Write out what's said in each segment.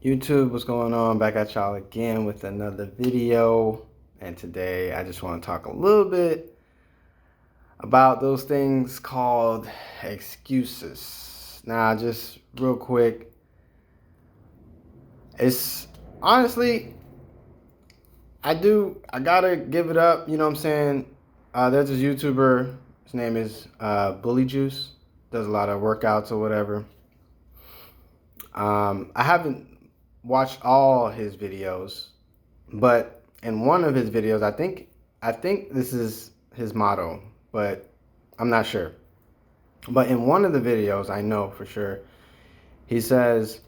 YouTube, what's going on? Back at y'all again with another video. And today I just want to talk a little bit about those things called excuses. Now, just real quick, it's honestly, I gotta give it up, you know what I'm saying? There's this YouTuber, his name is Bully Juice, does a lot of workouts or whatever. I haven't watched all his videos, but in one of his videos, I think this is his motto, but I'm not sure. But in one of the videos, I know for sure, he says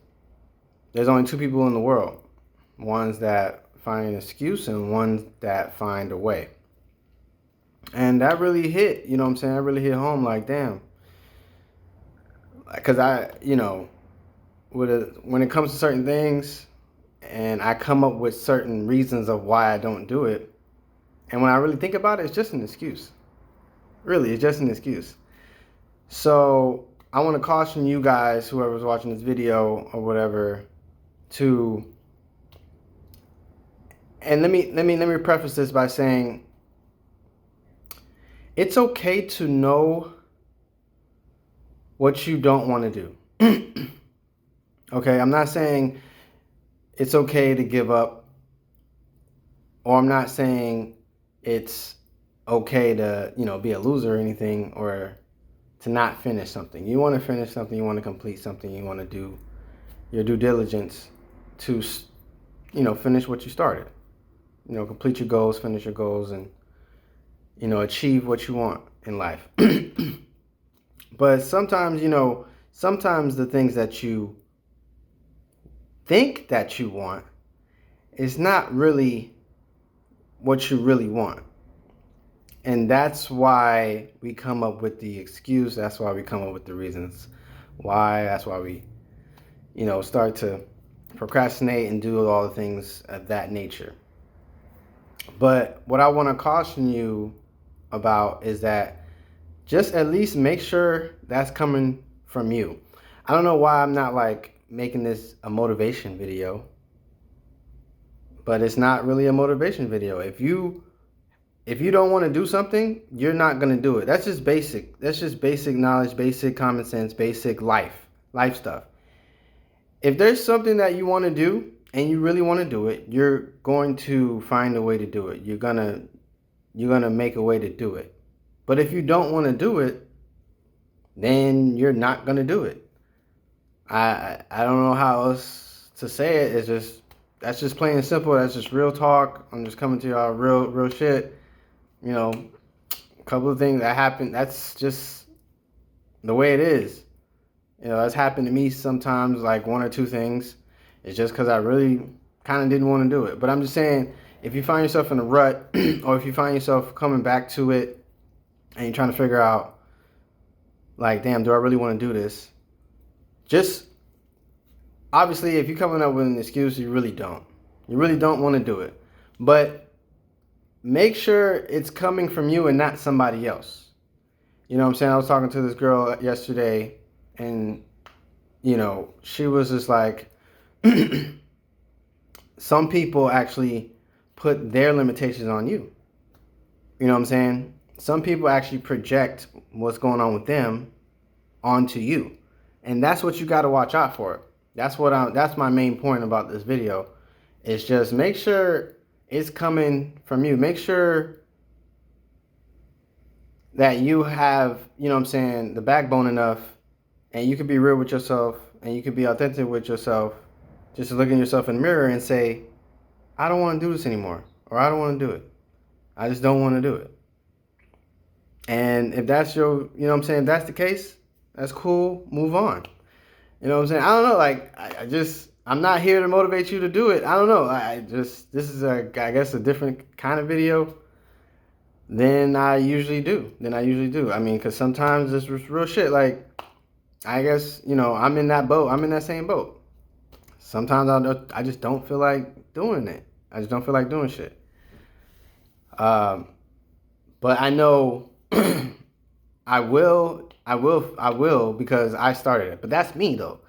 there's only two people in the world, ones that find an excuse and ones that find a way. And that really hit, you know what I'm saying? That really hit home like, damn. Because when it comes to certain things, and I come up with certain reasons of why I don't do it. And when I really think about it, it's just an excuse. Really, it's just an excuse. So I want to caution you guys, whoever's watching this video or whatever, and let me preface this by saying it's okay to know what you don't want to do. Okay, I'm not saying it's okay to give up, or I'm not saying it's okay to, be a loser or anything, or to not finish something. You want to finish something, you want to complete something, you want to do your due diligence to, finish what you started. Complete your goals, finish your goals, and, achieve what you want in life. But sometimes, sometimes the things that you think that you want is not really what you really want. And that's why we come up with the excuse. That's why we come up with the reasons why. That's why we, start to procrastinate and do all the things of that nature. But what I want to caution you about is that just at least make sure that's coming from you. I don't know why I'm not like making this a motivation video, but it's not really a motivation video. If you don't want to do something, you're not going to do it. That's just basic. That's just basic knowledge, basic common sense, basic life stuff. If there's something that you want to do and you really want to do it, you're going to find a way to do it. You're going to make a way to do it. But if you don't want to do it, then you're not going to do it. I don't know how else to say it. That's just plain and simple. That's just real talk. I'm just coming to y'all real shit. A couple of things that happened. That's just the way it is. That's happened to me sometimes, like one or two things. It's just because I really kind of didn't want to do it. But I'm just saying, if you find yourself in a rut, or if you find yourself coming back to it, and you're trying to figure out, like, damn, do I really want to do this? Just, obviously, if you're coming up with an excuse, you really don't. You really don't want to do it. But make sure it's coming from you and not somebody else. You know what I'm saying? I was talking to this girl yesterday, and, she was just like, some people actually put their limitations on you. You know what I'm saying? Some people actually project what's going on with them onto you. And that's what you got to watch out for. That's my main point about this video. It's just make sure it's coming from you. Make sure that you have, the backbone enough, and you can be real with yourself, and you can be authentic with yourself, just to look in yourself in the mirror and say, I don't want to do this anymore, or I don't want to do it. I just don't want to do it. And if that's if that's the case, that's cool, move on. You know what I'm saying? I don't know, like, I'm not here to motivate you to do it. I don't know. This is I guess a different kind of video than I usually do. I mean, because sometimes it's real shit. Like, I guess, I'm in that boat. I'm in that same boat. Sometimes I just don't feel like doing it. I just don't feel like doing shit. But I know I will because I started it. But that's me though.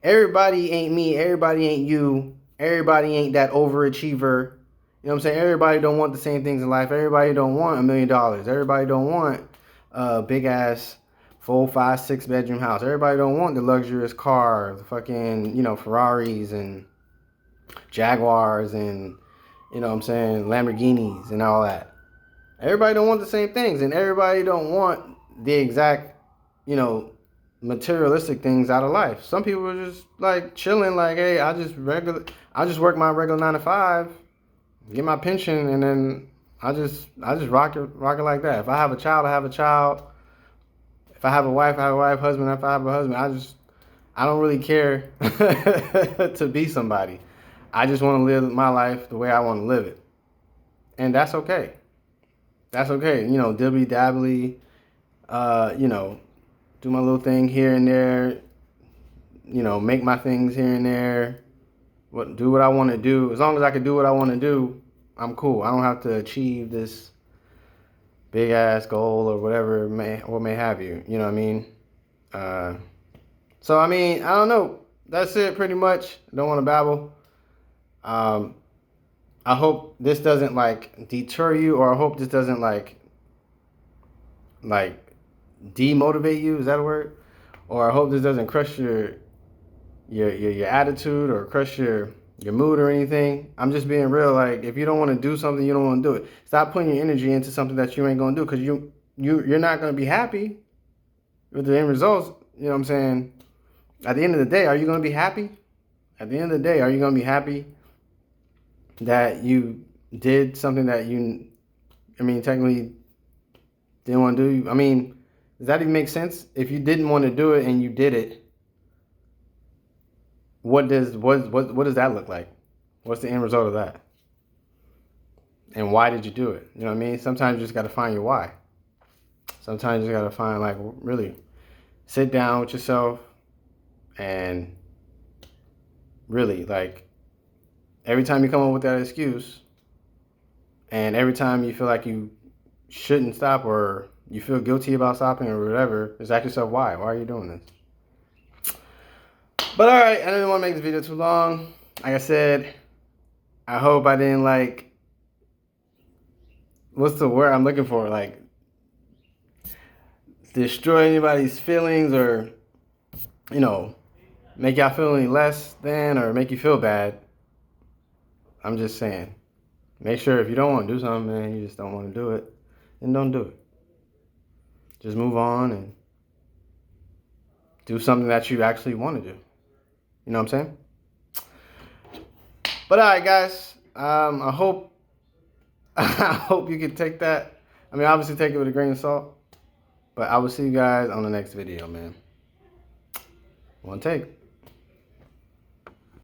everybody ain't me. Everybody ain't you. Everybody ain't that overachiever. You know what I'm saying? Everybody don't want the same things in life. Everybody don't want $1 million. Everybody don't want a big ass 4, 5, 6 bedroom house. Everybody don't want the luxurious car, the fucking, Ferraris and Jaguars and, what I'm saying, Lamborghinis and all that. Everybody don't want the same things, and everybody don't want the exact, materialistic things out of life. Some people are just like chilling, like, hey, I just work my regular 9 to 5, get my pension, and then I just rock it like that. If I have a child, I have a child. If I have a wife, I have a wife. Husband, if I have a husband, I don't really care to be somebody. I just want to live my life the way I want to live it, and that's okay. That's okay. Dibbly dabbly, do my little thing here and there, make my things here and there, do what I want to do. As long as I can do what I want to do, I'm cool. I don't have to achieve this big ass goal or whatever may have you. You know what I mean? So, I mean, I don't know. That's it pretty much. Don't want to babble. I hope this doesn't like deter you, or I hope this doesn't like demotivate you. Is that a word? Or I hope this doesn't crush your attitude or crush your mood or anything. I'm just being real. Like, if you don't want to do something, you don't want to do it. Stop putting your energy into something that you ain't gonna do, because you're not gonna be happy with the end results. You know what I'm saying? At the end of the day, are you gonna be happy? At the end of the day, are you gonna be happy that you did something that technically didn't want to do? I mean, does that even make sense? If you didn't want to do it and you did it, what does that look like? What's the end result of that? And why did you do it? You know what I mean? Sometimes you just got to find your why. Sometimes you just got to find, like, really sit down with yourself and really, like, every time you come up with that excuse and every time you feel like you shouldn't stop or you feel guilty about stopping or whatever, just ask yourself why. Why are you doing this? But all right, I didn't want to make this video too long. Like I said, I hope I didn't, like, what's the word I'm looking for? Like, destroy anybody's feelings or, make y'all feel any less than or make you feel bad. I'm just saying, make sure if you don't want to do something, man, you just don't want to do it, then don't do it. Just move on and do something that you actually want to do. You know what I'm saying? But all right, guys, I hope you can take that. I mean, obviously take it with a grain of salt. But I will see you guys on the next video, man. One take.